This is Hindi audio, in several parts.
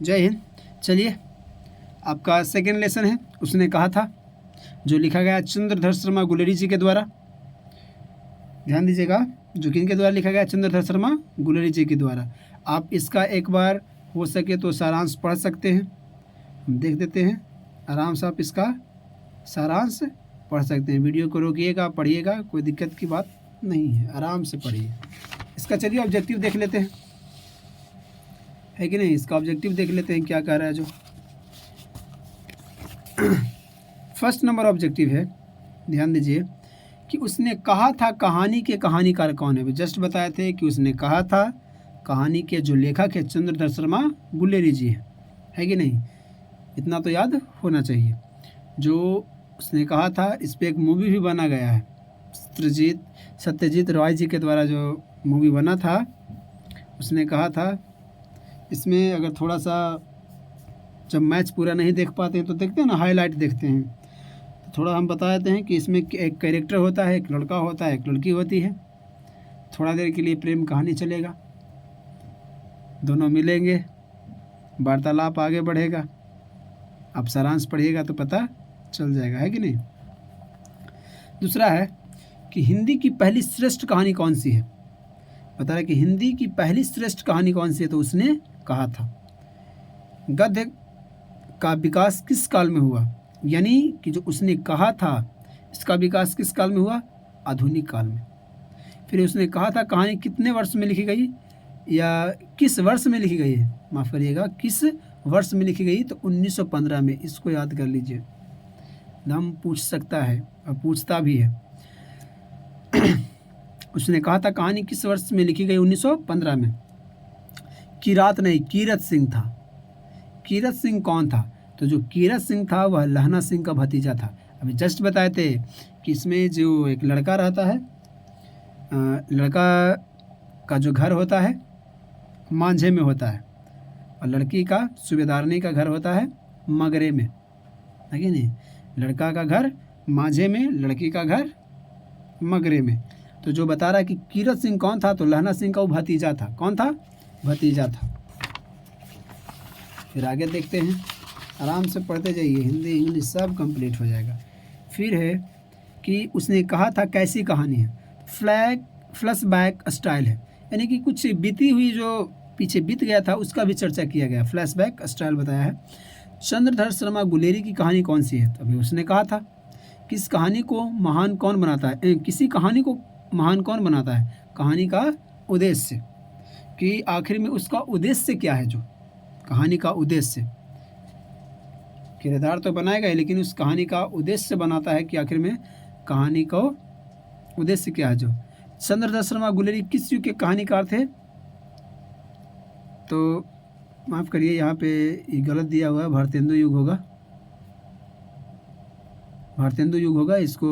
जय हिंद। चलिए, आपका सेकेंड लेसन है उसने कहा था, जो लिखा गया चंद्रधर शर्मा गुलेरी जी के द्वारा। ध्यान दीजिएगा, जो किनके द्वारा लिखा गया, चंद्रधर शर्मा गुलेरी जी के द्वारा। आप इसका एक बार हो सके तो सारांश पढ़ सकते हैं, हम देख देते हैं। आराम से आप इसका सारांश पढ़ सकते हैं। वीडियो को रोकिएगा, पढ़िएगा, कोई दिक्कत की बात नहीं है, आराम से पढ़िए इसका। चलिए ऑब्जेक्टिव देख लेते हैं, है कि नहीं। इसका ऑब्जेक्टिव देख लेते हैं क्या कह रहा है। जो फर्स्ट नंबर ऑब्जेक्टिव है, ध्यान दीजिए कि उसने कहा था कहानी के कहानीकार कौन है। जस्ट बताए थे कि उसने कहा था कहानी के जो लेखक है चंद्रधर शर्मा गुलेरी जी है कि नहीं। इतना तो याद होना चाहिए। जो उसने कहा था, इस पर एक मूवी भी बना गया है, सत्यजीत रॉय जी के द्वारा जो मूवी बना था। उसने कहा था, इसमें अगर थोड़ा सा जब मैच पूरा नहीं देख पाते हैं तो देखते हैं ना, हाईलाइट देखते हैं, तो थोड़ा हम बता देते हैं कि इसमें एक कैरेक्टर होता है, एक लड़का होता है, एक लड़की होती है। थोड़ा देर के लिए प्रेम कहानी चलेगा, दोनों मिलेंगे, वार्तालाप आगे बढ़ेगा। आप सारांश पढ़िएगा तो पता चल जाएगा, है कि नहीं। दूसरा है कि हिंदी की पहली श्रेष्ठ कहानी कौन सी है। बता रहा है कि हिंदी की पहली श्रेष्ठ कहानी कौन सी है, तो उसने कहा था गद्य का विकास किस काल में हुआ। यानी कि जो उसने कहा था इसका विकास किस काल में हुआ, आधुनिक काल में। फिर उसने कहा था कहानी कितने वर्ष में लिखी गई, या किस वर्ष में लिखी गई है, माफ़ करिएगा, किस वर्ष में लिखी गई, तो 1915 में। इसको याद कर लीजिए, हम पूछ सकता है और पूछता भी है। उसने कहा था कहानी किस वर्ष में लिखी गई, 1915 में। किरात नहीं, कीरत सिंह था। कीरत सिंह कौन था, तो जो कीरत सिंह था वह लहना सिंह का भतीजा था। अभी जस्ट बताए थे कि इसमें जो एक लड़का रहता है, लड़का का जो घर होता है मांझे में होता है, और लड़की का सूबेदारनी का घर होता है मगरे में, है कि नहीं। लड़का का घर मांझे में, लड़की का घर मगरे में। तो जो बता रहा है कि कीरत सिंह कौन था, तो लहना सिंह का वो भतीजा था। कौन था, भतीजा था। फिर आगे देखते हैं, आराम से पढ़ते जाइए, हिंदी इंग्लिश सब कंप्लीट हो जाएगा। फिर है कि उसने कहा था कैसी कहानी है, फ्लैशबैक स्टाइल है, यानी कि कुछ बीती हुई जो पीछे बीत गया था उसका भी चर्चा किया गया, फ्लैशबैक स्टाइल बताया है। चंद्रधर शर्मा गुलेरी की कहानी कौन सी है, तो अभी उसने कहा था किस कहानी को महान कौन बनाता है, किसी कहानी को महान कौन बनाता है, कहानी का उद्देश्य, कि आखिर में उसका उद्देश्य क्या है। जो कहानी का उद्देश्य, किरदार तो बनाएगा ही, लेकिन उस कहानी का उद्देश्य बनाता है कि आखिर में कहानी का उद्देश्य क्या है। जो चंद्रधर शर्मा गुलेरी किस युग के कहानीकार थे, तो माफ़ करिए यहाँ पे ये गलत दिया हुआ है, भारतेंदु युग होगा, भारतेंदु युग होगा, इसको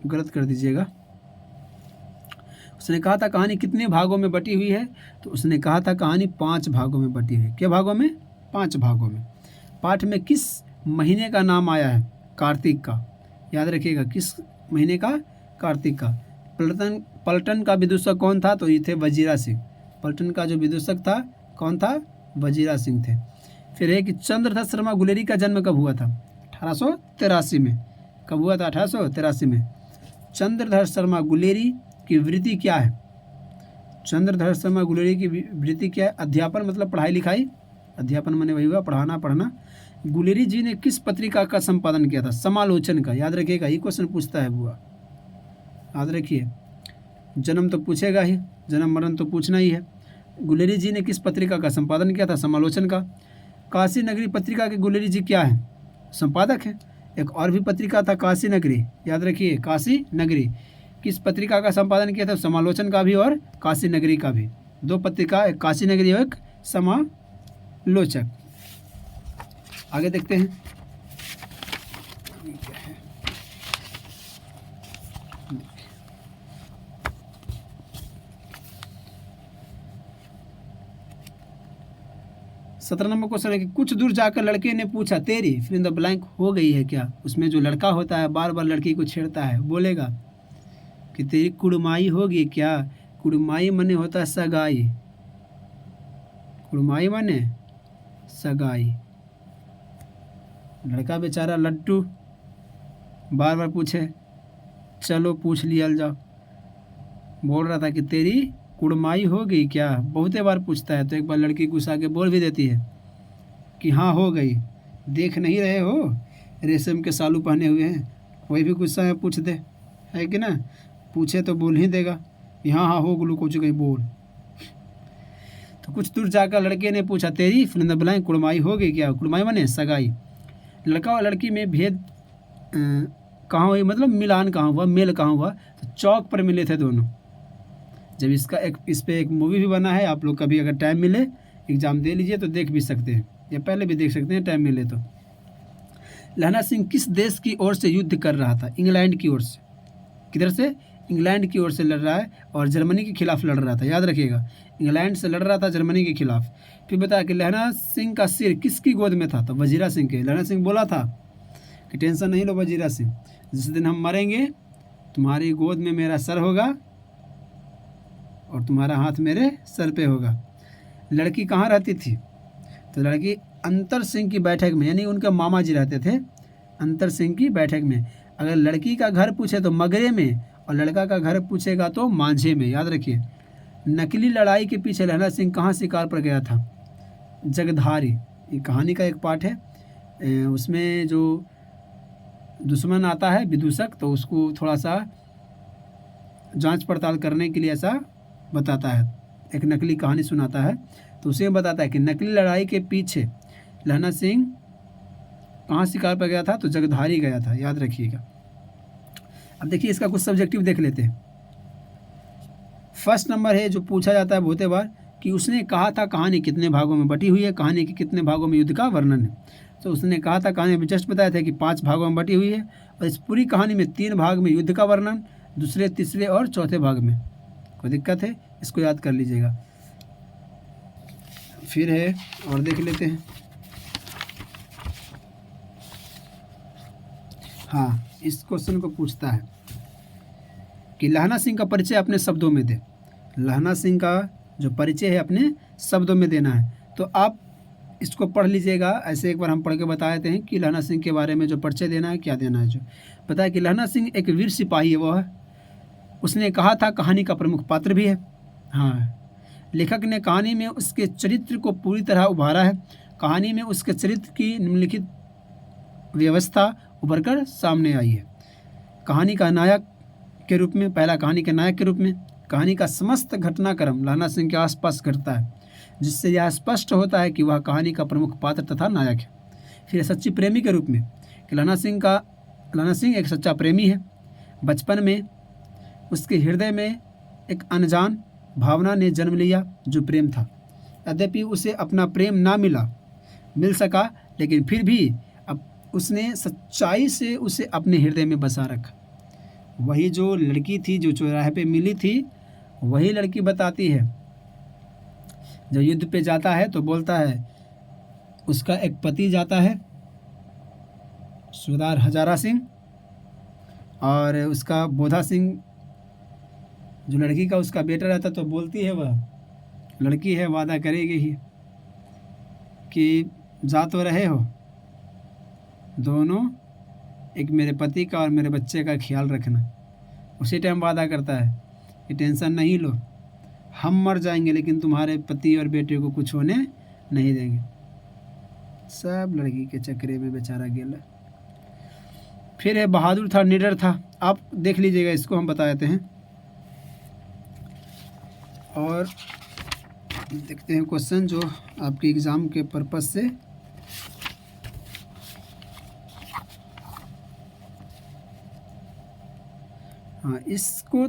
गलत कर दीजिएगा। उसने कहा था कहानी कितने भागों में बटी हुई है, तो उसने कहा था कहानी 5 भागों में बटी हुई है। क्या भागों में, 5 भागों में। पाठ में किस महीने का नाम आया है, कार्तिक का। याद रखिएगा, किस महीने का, कार्तिक का। पलटन का विदूषक कौन था, तो ये थे वजीरा सिंह। पलटन का जो विदूषक था कौन था, वजीरा सिंह थे। फिर है कि चंद्रधर शर्मा गुलेरी का जन्म कब हुआ था, 1883 में। कब हुआ था, 1883 में। चंद्रधर शर्मा गुलेरी की वृत्ति क्या है, चंद्रधर शर्मा गुलेरी की वृत्ति क्या है, अध्यापन मतलब पढ़ाई लिखाई, अध्यापन माने वही हुआ पढ़ाना पढ़ना। गुलेरी जी ने किस पत्रिका का संपादन किया था, समालोचन का। याद रखिएगा, ये क्वेश्चन पूछता है बुआ, याद रखिए। जन्म तो पूछेगा ही, जन्म मरण तो पूछना ही है। गुलेरी जी ने किस पत्रिका का संपादन किया था, समालोचन का। काशी नगरी पत्रिका के गुलेरी जी क्या है, संपादक हैं। एक और भी पत्रिका था काशी नगरी, याद रखिए, काशी नगरी। किस पत्रिका का संपादन किया था, समालोचन का भी और काशी नगरी का भी। 2 पत्रिका, एक काशी नगरी और एक समालोचक। आगे देखते हैं। 17 नंबर क्वेश्चन है कि कुछ दूर जाकर लड़के ने पूछा तेरी फिर इन द ब्लैंक हो गई है क्या। उसमें जो लड़का होता है बार बार लड़की को छेड़ता है, बोलेगा कि तेरी कुड़माई होगी क्या। कुड़माई माने होता है सगाई, कुड़माई माने सगाई। लड़का बेचारा लट्टू बार बार पूछे, चलो पूछ लिया जाओ। बोल रहा था कि तेरी कुड़माई हो गई क्या, बहुते बार पूछता है। तो एक बार लड़की गुस्सा के बोल भी देती है कि हाँ हो गई, देख नहीं रहे हो रेशम के सालू पहने हुए हैं। कोई भी गुस्सा में पूछ दे, है कि ना, पूछे तो बोल ही देगा कि हाँ हाँ हो ग्लूकोज गई बोल। तो कुछ दूर जाकर लड़के ने पूछा, तेरी फिल्म बुलाएं कुड़माई हो गई क्या। कुड़माई माने सगाई। लड़का और लड़की में भेद कहाँ हुई, मतलब मिलान कहाँ हुआ, मेल कहाँ हुआ, तो चौक पर मिले थे दोनों। जब इस पे एक मूवी भी बना है, आप लोग कभी अगर टाइम मिले एग्ज़ाम दे लीजिए तो देख भी सकते हैं, या पहले भी देख सकते हैं टाइम मिले तो। लहना सिंह किस देश की ओर से युद्ध कर रहा था। इंग्लैंड की ओर से। किधर से, इंग्लैंड की ओर से लड़ रहा है और जर्मनी के खिलाफ लड़ रहा था, याद रखिएगा, इंग्लैंड से लड़ रहा था जर्मनी के खिलाफ। फिर बताया कि लहना सिंह का सिर किसकी गोद में था, तो वजीरा सिंह के। लहना सिंह बोला था कि टेंशन नहीं लो वजीरा सिंह, जिस दिन हम मरेंगे तुम्हारी गोद में मेरा सर होगा और तुम्हारा हाथ मेरे सर पे होगा। लड़की कहाँ रहती थी, तो लड़की अंतर सिंह की बैठक में, यानी उनके मामा जी रहते थे अंतर सिंह की बैठक में। अगर लड़की का घर पूछे तो मगरे में, और लड़का का घर पूछेगा तो मांझे में, याद रखिए। नकली लड़ाई के पीछे लहना सिंह कहाँ शिकार पर गया था, जगधारी। ये कहानी का एक पार्ट है, उसमें जो दुश्मन आता है विदूषक, तो उसको थोड़ा सा जांच पड़ताल करने के लिए ऐसा बताता है, एक नकली कहानी सुनाता है। तो उसे बताता है कि नकली लड़ाई के पीछे लहना सिंह कहाँ शिकार पर गया था, तो जगधारी गया था, याद रखिएगा। अब देखिए इसका कुछ सब्जेक्टिव देख लेते हैं। फर्स्ट नंबर है जो पूछा जाता है बहुते बार कि उसने कहा था कहानी कितने भागों में बटी हुई है, कहानी के कितने भागों में युद्ध का वर्णन है। तो उसने कहा था कहानी में जस्ट बताया था कि 5 भागों में बटी हुई है, और इस पूरी कहानी में 3 भाग में युद्ध का वर्णन, दूसरे तीसरे और चौथे भाग में। कोई दिक्कत है, इसको याद कर लीजिएगा। फिर है और देख लेते हैं। हाँ, इस क्वेश्चन को पूछता है कि लहना सिंह का परिचय अपने शब्दों में दे। लहना सिंह का जो परिचय है अपने शब्दों में देना है। तो आप इसको पढ़ लीजिएगा, ऐसे एक बार हम पढ़ के बता देते हैं कि लहना सिंह के बारे में जो परिचय देना है क्या देना है। जो पता है कि लहना सिंह एक वीर सिपाही है, वो है। उसने कहा था कहानी का प्रमुख पात्र भी है। हाँ, लेखक ने कहानी में उसके चरित्र को पूरी तरह उभारा है। कहानी में उसके चरित्र की निम्नलिखित व्यवस्था उभर कर सामने आई है। कहानी का नायक के रूप में, पहला कहानी के नायक के रूप में, कहानी का समस्त घटनाक्रम लहना सिंह के आसपास घटता है, जिससे यह स्पष्ट होता है कि वह कहानी का प्रमुख पात्र तथा नायक है। फिर सच्ची प्रेमी के रूप में कि लहना सिंह एक सच्चा प्रेमी है। बचपन में उसके हृदय में एक अनजान भावना ने जन्म लिया जो प्रेम था। यद्यपि उसे अपना प्रेम ना मिल सका, लेकिन फिर भी अब उसने सच्चाई से उसे अपने हृदय में बसा रखा। वही जो लड़की थी जो चौराहे पे मिली थी, वही लड़की बताती है, जब युद्ध पे जाता है तो बोलता है, उसका एक पति जाता है सरदार हजारा सिंह, और उसका बोधा सिंह जो लड़की का उसका बेटा रहता, तो बोलती है वह लड़की है वादा करेगी ही कि जा तो रहे हो दोनों, एक मेरे पति का और मेरे बच्चे का ख्याल रखना। उसी टाइम वादा करता है कि टेंशन नहीं लो, हम मर जाएंगे लेकिन तुम्हारे पति और बेटे को कुछ होने नहीं देंगे। सब लड़की के चक्रे में बेचारा गेला। फिर है बहादुर था, निडर था। आप देख लीजिएगा, इसको हम बता देते हैं और देखते हैं क्वेश्चन जो आपके एग्ज़ाम के पर्पस से। हाँ, इसको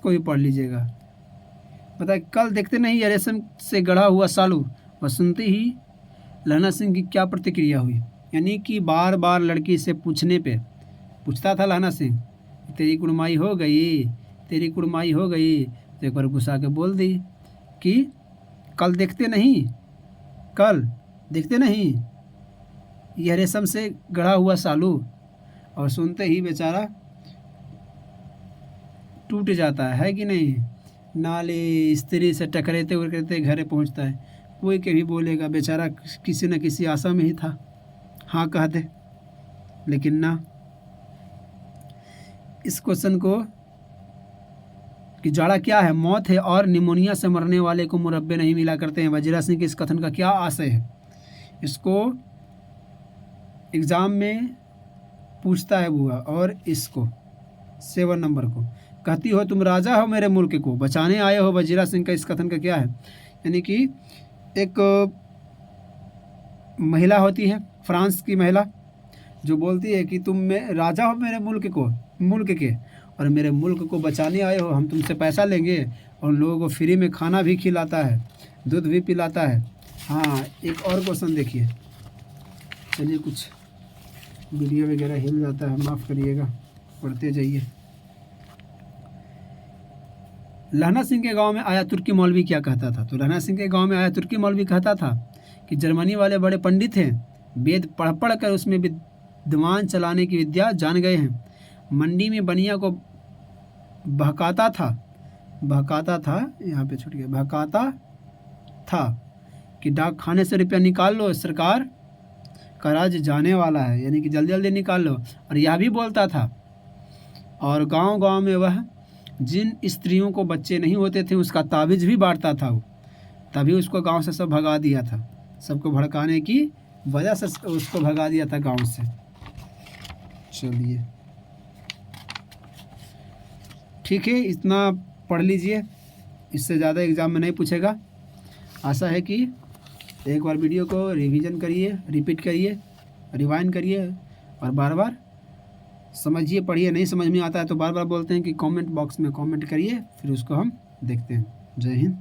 भी पढ़ लीजिएगा। पता है, कल देखते नहीं रेशम से गढ़ा हुआ सालू, वह सुनते ही लहना सिंह की क्या प्रतिक्रिया हुई। यानी कि बार बार लड़की से पूछता था लहना सिंह, तेरी कुड़माई हो गई, तेरी कुड़माई हो गई। तो एक बार गुस्सा के बोल दी कि कल देखते नहीं यह रेशम से गढ़ा हुआ सालू। और सुनते ही बेचारा टूट जाता है कि नहीं। नाले स्त्री से टकराते उकरते घर पहुंचता है। कोई कभी बोलेगा बेचारा किसी न किसी आशा में ही था, हाँ कह दे, लेकिन ना। इस क्वेश्चन को कि जाड़ा क्या है, मौत है और निमोनिया से मरने वाले को मुरब्बे नहीं मिला करते हैं, वजीरा सिंह के इस कथन का क्या आशय है? इसको एग्ज़ाम में पूछता है बुआ। और इसको 7 नंबर को, कहती हो तुम राजा हो मेरे मुल्क को बचाने आए हो, वजीरा सिंह का इस कथन का क्या है? यानी कि एक महिला होती है, फ्रांस की महिला, जो बोलती है कि तुम में राजा हो मेरे मुल्क के, और मेरे मुल्क को बचाने आए हो, हम तुमसे पैसा लेंगे और उन लोगों को फ्री में खाना भी खिलाता है, दूध भी पिलाता है। हाँ, एक और क्वेश्चन देखिए। चलिए, कुछ वीडियो वगैरह हिल जाता है, माफ़ करिएगा, पढ़ते जाइए। लहना सिंह के गांव में आया तुर्की मौलवी क्या कहता था? तो लहना सिंह के गांव में आया तुर्की मौलवी कहता था कि जर्मनी वाले बड़े पंडित हैं, वेद पढ़ पढ़ कर उसमें विद्वान चलाने की विद्या जान गए हैं। मंडी में बनिया को बहकाता था कि डाक खाने से रुपया निकाल लो, सरकार का राज जाने वाला है, यानी कि जल्दी जल्दी निकाल लो। और यह भी बोलता था, और गांव-गांव में वह जिन स्त्रियों को बच्चे नहीं होते थे उसका ताबीज़ भी बांटता था वो, तभी उसको गांव से सब भगा दिया था, सबको भड़काने की वजह से उसको भगा दिया था गांव से। चलिए ठीक है, इतना पढ़ लीजिए, इससे ज़्यादा एग्ज़ाम में नहीं पूछेगा। आशा है कि एक बार वीडियो को रिवीजन करिए, रिपीट करिए, रिवाइंड करिए और बार बार समझिए, पढ़िए। नहीं समझ में आता है तो बार बार बोलते हैं कि कमेंट बॉक्स में कमेंट करिए, फिर उसको हम देखते हैं। जय हिंद।